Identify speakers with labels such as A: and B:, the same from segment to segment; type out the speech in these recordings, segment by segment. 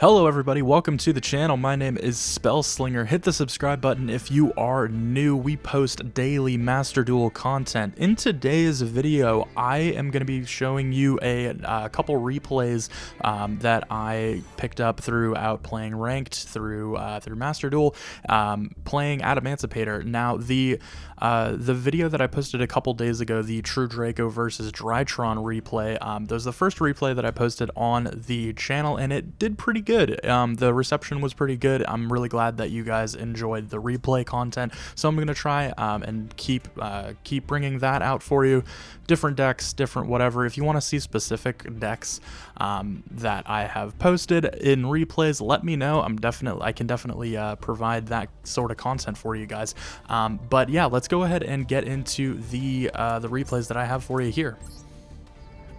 A: Hello everybody, welcome to the channel. My name is Spellslinger. Hit the subscribe button if you are new. We post daily Master Duel content. In today's video, I am going to be showing you a couple replays that I picked up throughout playing Ranked, through Master Duel, playing Adamancipator. Now, the video that I posted a couple days ago, the True Draco versus Drytron replay, that was the first replay that I posted on the channel, and it did pretty good. The reception was pretty good. I'm really glad that you guys enjoyed the replay content, so I'm gonna try and keep bringing that out for you. Different decks, different whatever. If you want to see specific decks that I have posted in replays, let me know. I can definitely provide that sort of content for you guys. But yeah, let's go ahead and get into the replays that I have for you here.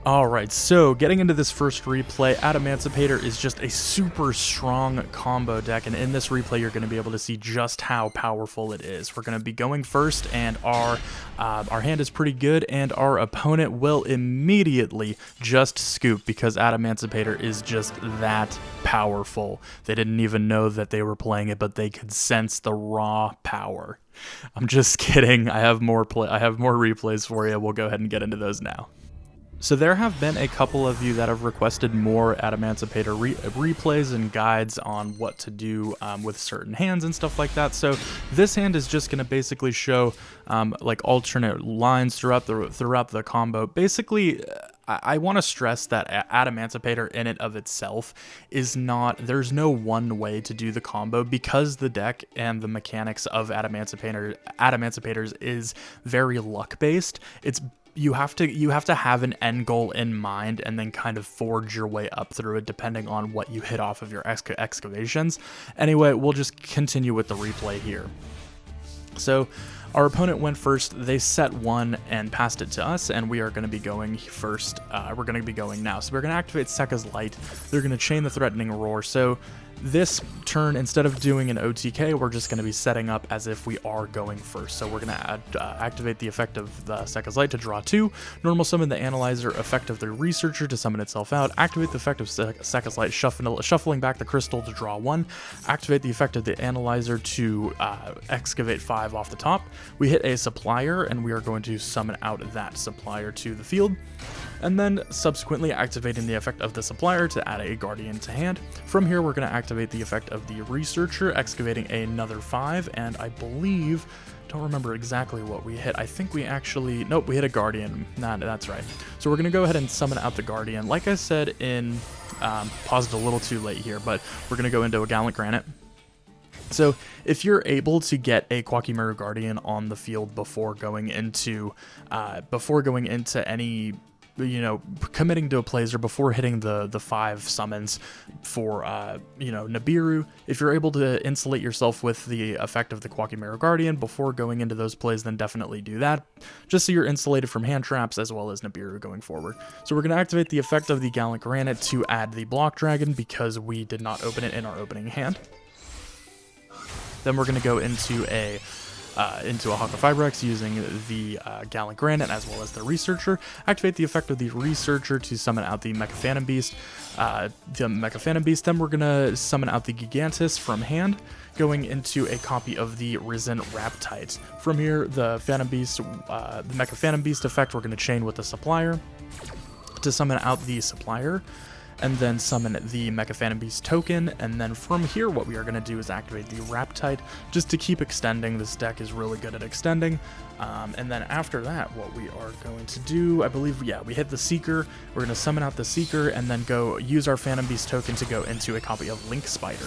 A: Alright, so getting into this first replay, Adamancipator is just a super strong combo deck, and in this replay you're going to be able to see just how powerful it is. We're going to be going first, and our hand is pretty good, and our opponent will immediately just scoop because Adamancipator is just that powerful. They didn't even know that they were playing it, but they could sense the raw power. I'm just kidding. I have more replays for you. We'll go ahead and get into those now. So there have been a couple of you that have requested more Adamancipator replays and guides on what to do with certain hands and stuff like that. So this hand is just going to basically show like alternate lines throughout the combo. Basically, I want to stress that Adamancipator in and of itself is not, there's no one way to do the combo, because the deck and the mechanics of Adamancipators is very luck based. You have to have an end goal in mind and then kind of forge your way up through it depending on what you hit off of your excavations. Anyway, we'll just continue with the replay here. So our opponent went first. They set one and passed it to us, and we are going to be going first. We're going to be going now. So we're going to activate Sekka's Light. They're going to chain the Threatening Roar. So this turn, instead of doing an OTK, we're just going to be setting up as if we are going first. So we're going to activate the effect of the Sekka's Light to draw 2, normal summon the Analyzer effect of the Researcher to summon itself out, activate the effect of Sekka's Light, shuffling back the crystal to draw 1, activate the effect of the Analyzer to excavate 5 off the top. We hit a Supplier, and we are going to summon out that Supplier to the field, and then subsequently activating the effect of the Supplier to add a Guardian to hand. From here, we're going to activate the effect of the Researcher, excavating another 5, and I believe, don't remember exactly what we hit. I think we actually, nope, we hit a Guardian. Nah, that's right. So we're going to go ahead and summon out the Guardian. Like I said in, paused a little too late here, but we're going to go into a Gallant Granite. So if you're able to get a Quakimeru Guardian on the field before going into any, committing to a plays, or before hitting the 5 summons for, Nibiru, if you're able to insulate yourself with the effect of the Quakimeru Guardian before going into those plays, then definitely do that, just so you're insulated from hand traps as well as Nibiru going forward. So we're going to activate the effect of the Gallant Granite to add the Block Dragon because we did not open it in our opening hand. Then we're going to go into a Hakafibrex using the Gallant Granite as well as the Researcher. Activate the effect of the Researcher to summon out the Mecha Phantom Beast. Then we're going to summon out the Gigantus from hand, going into a copy of the Risen Raptite. From here, the Phantom Beast, the Mecha Phantom Beast effect, we're going to chain with the Supplier to summon out the Supplier, and then summon the Mecha Phantom Beast token, and then from here what we are going to do is activate the Raptite just to keep extending. This deck is really good at extending, and then after that what we are going to do, I believe, yeah, we hit the Seeker, we're going to summon out the Seeker, and then go use our Phantom Beast token to go into a copy of Link Spider.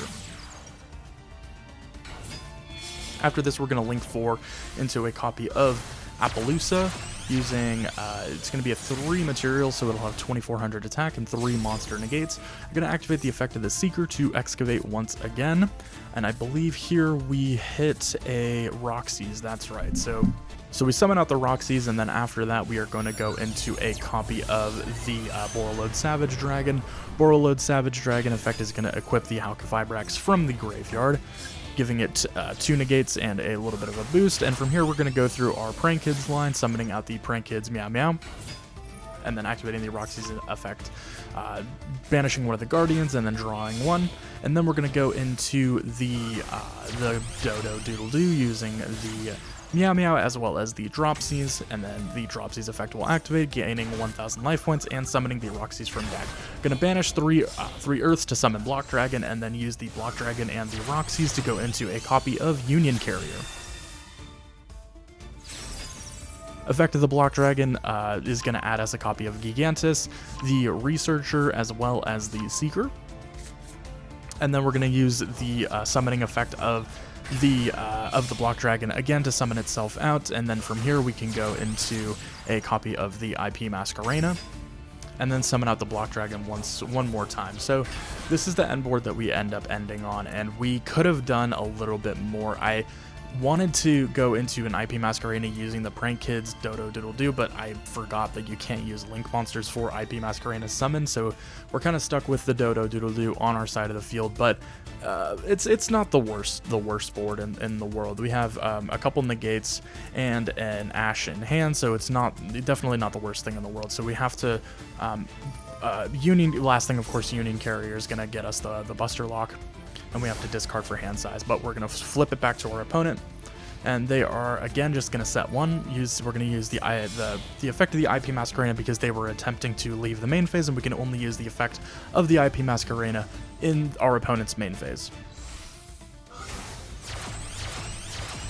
A: After this we're going to link 4 into a copy of Appaloosa, using, it's going to be a 3 material, so it'll have 2400 attack and 3 monster negates. I'm going to activate the effect of the Seeker to excavate once again, and I believe here we hit a Roxy's, that's right. So we summon out the Roxy's, and then after that we are going to go into a copy of the Borreload Savage Dragon. Borreload Savage Dragon effect is going to equip the Hakafibrex from the graveyard, giving it 2 negates and a little bit of a boost. And from here we're going to go through our Prank Kids line, summoning out the Prank Kids Meow Meow. and then activating the Roxy's effect, banishing one of the Guardians, and then drawing one. And then we're going to go into the Dodo Doodle Doo using the Meow Meow as well as the Dropsies, and then the Dropsies effect will activate, gaining 1000 life points and summoning the Roxy's from deck. Gonna banish three Earths to summon Block Dragon, and then use the Block Dragon and the Roxy's to go into a copy of Union Carrier. Effect of the Block Dragon is going to add us a copy of Gigantus, the Researcher, as well as the Seeker. And then we're going to use the summoning effect of the Block Dragon again to summon itself out, and then from here we can go into a copy of the IP Masquerena, and then summon out the Block Dragon one more time. So this is the end board that we end up ending on, and we could have done a little bit more. I wanted to go into an IP Masquerena using the Prank Kids Dodo Doodle Doo, but I forgot that you can't use Link monsters for IP Masquerena summon, so we're kind of stuck with the Dodo Doodle Doo on our side of the field. But it's not the worst board in the world. We have a couple negates and an Ash in hand, so it's definitely not the worst thing in the world. So we have to last thing, of course, Union Carrier is gonna get us the Buster Lock, and we have to discard for hand size, but we're going to flip it back to our opponent, and they are again just going to set one. We're going to use the effect of the IP Masquerena because they were attempting to leave the main phase, and we can only use the effect of the IP Masquerena in our opponent's main phase.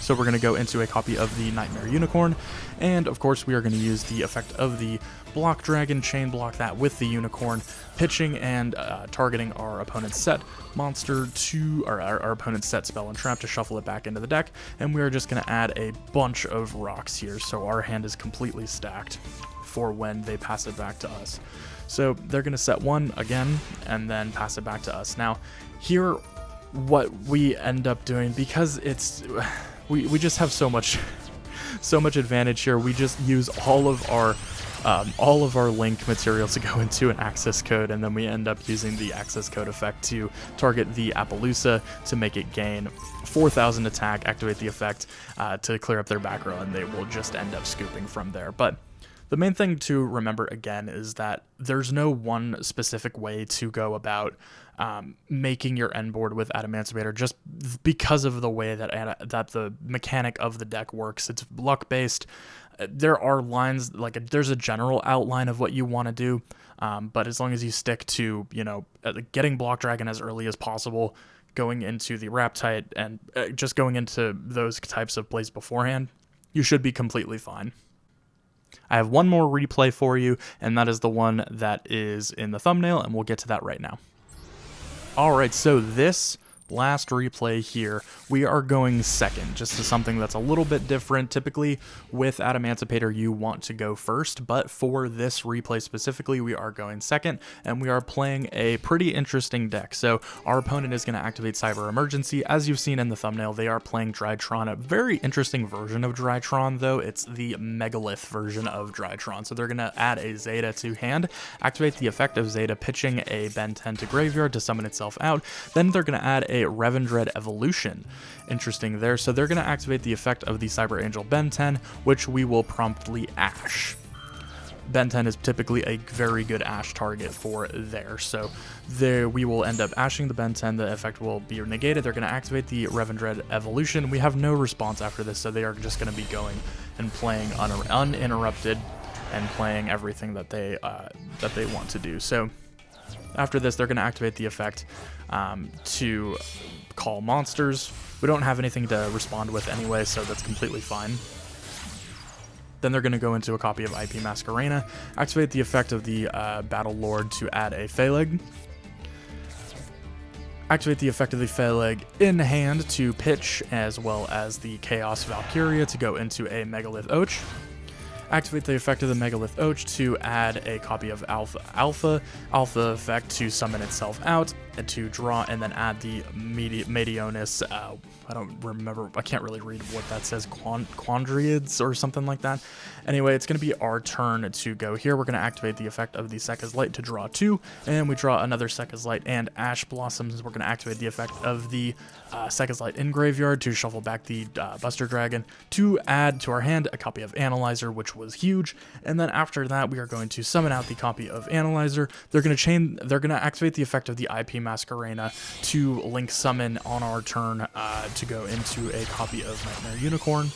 A: So we're going to go into a copy of the Nightmare Unicorn, and of course we are going to use the effect of the Block Dragon, chain block that with the Unicorn, pitching and targeting our opponent's set monster our opponent's set spell and trap to shuffle it back into the deck, and we are just going to add a bunch of rocks here, so our hand is completely stacked for when they pass it back to us. So they're going to set one again and then pass it back to us. Now here, what we end up doing, because we just have so much advantage here, we just use all of our link material to go into an access code, and then we end up using the access code effect to target the Appaloosa to make it gain 4000 attack, activate the effect to clear up their back row, and they will just end up scooping from there. But the main thing to remember again is that there's no one specific way to go about making your end board with Adamancipator, just because of the way that the mechanic of the deck works. It's luck based. There are lines, like there's a general outline of what you want to do, but as long as you stick to, getting Block Dragon as early as possible, going into the Raptite, and just going into those types of plays beforehand, you should be completely fine. I have one more replay for you, and that is the one that is in the thumbnail, and we'll get to that right now. Alright, so this last replay here, we are going second, just to something that's a little bit different. Typically with Adamancipator you want to go first, but for this replay specifically we are going second, and we are playing a pretty interesting deck. So our opponent is going to activate Cyber Emergency. As you've seen in the thumbnail, they are playing Drytron, a very interesting version of Drytron though. It's the Megalith version of Drytron. So they're going to add a Zeta to hand, activate the effect of Zeta, pitching a Ben 10 to graveyard to summon itself out. Then they're going to add a Revendread Evolution. Interesting there. So they're going to activate the effect of the Cyber Angel Ben 10, which we will promptly Ash. Ben 10 is typically a very good Ash target for there. So there we will end up ashing the Ben 10. The effect will be negated. They're going to activate the Revendread Evolution. We have no response after this, so they are just going to be going and playing uninterrupted and playing everything that they want to do. So after this, they're going to activate the effect to call monsters. We don't have anything to respond with anyway, so that's completely fine. Then they're going to go into a copy of IP Masquerena, activate the effect of the Battle Lord to add a Phaleg, activate the effect of the Phaleg in hand to pitch, as well as the Chaos Valkyria to go into a Megalith Och. Activate the effect of the Megalith Och to add a copy of Alpha effect to summon itself out, and to draw, and then add the Medionis, I don't remember, I can't really read what that says, Quandriids or something like that. Anyway, it's going to be our turn to go here. We're going to activate the effect of the Sekka's Light to draw 2, and we draw another Sekka's Light and Ash Blossoms. We're going to activate the effect of the Sekka's Light in graveyard to shuffle back the Buster Dragon, to add to our hand a copy of Analyzer, which was huge. And then after that, we are going to summon out the copy of Analyzer. They're going to activate the effect of the IP Masquerena to link summon on our turn to go into a copy of Nightmare Unicorn,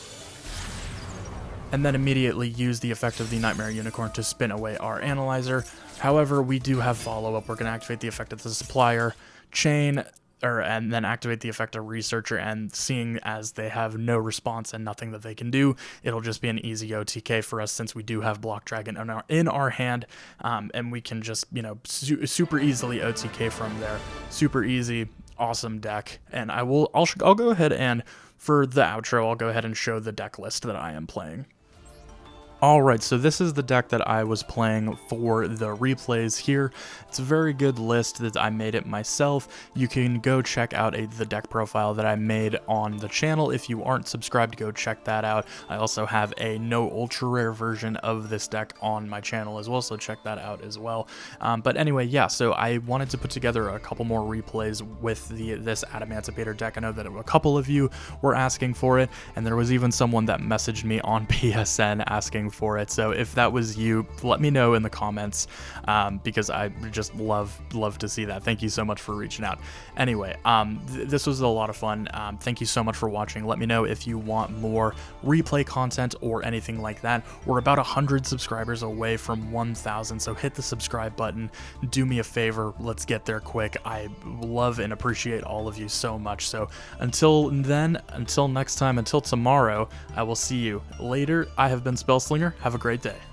A: and then immediately use the effect of the Nightmare Unicorn to spin away our Analyzer. However, we do have follow-up. We're going to activate the effect of the Supplier, chain, and then activate the effect of Researcher, and seeing as they have no response and nothing that they can do, it'll just be an easy OTK for us since we do have Block Dragon in our hand, and we can just, you know, super easily OTK from there. Super easy, awesome deck, and I'll go ahead and, for the outro, I'll go ahead and show the deck list that I am playing. Alright, so this is the deck that I was playing for the replays here. It's a very good list that I made it myself. You can go check out the deck profile that I made on the channel. If you aren't subscribed, go check that out. I also have a no ultra rare version of this deck on my channel as well, so check that out as well. But anyway, yeah, so I wanted to put together a couple more replays with this Adamancipator deck. I know that a couple of you were asking for it, and there was even someone that messaged me on PSN asking for it. So if that was you, let me know in the comments, because I just love to see that. Thank you so much for reaching out. Anyway, this was a lot of fun. Thank you so much for watching. Let me know if you want more replay content or anything like that. We're about 100 subscribers away from 1,000, so hit the subscribe button. Do me a favor, let's get there quick. I love and appreciate all of you so much. So until then, until next time, until tomorrow, I will see you later. I have been Spellslinger. Have a great day.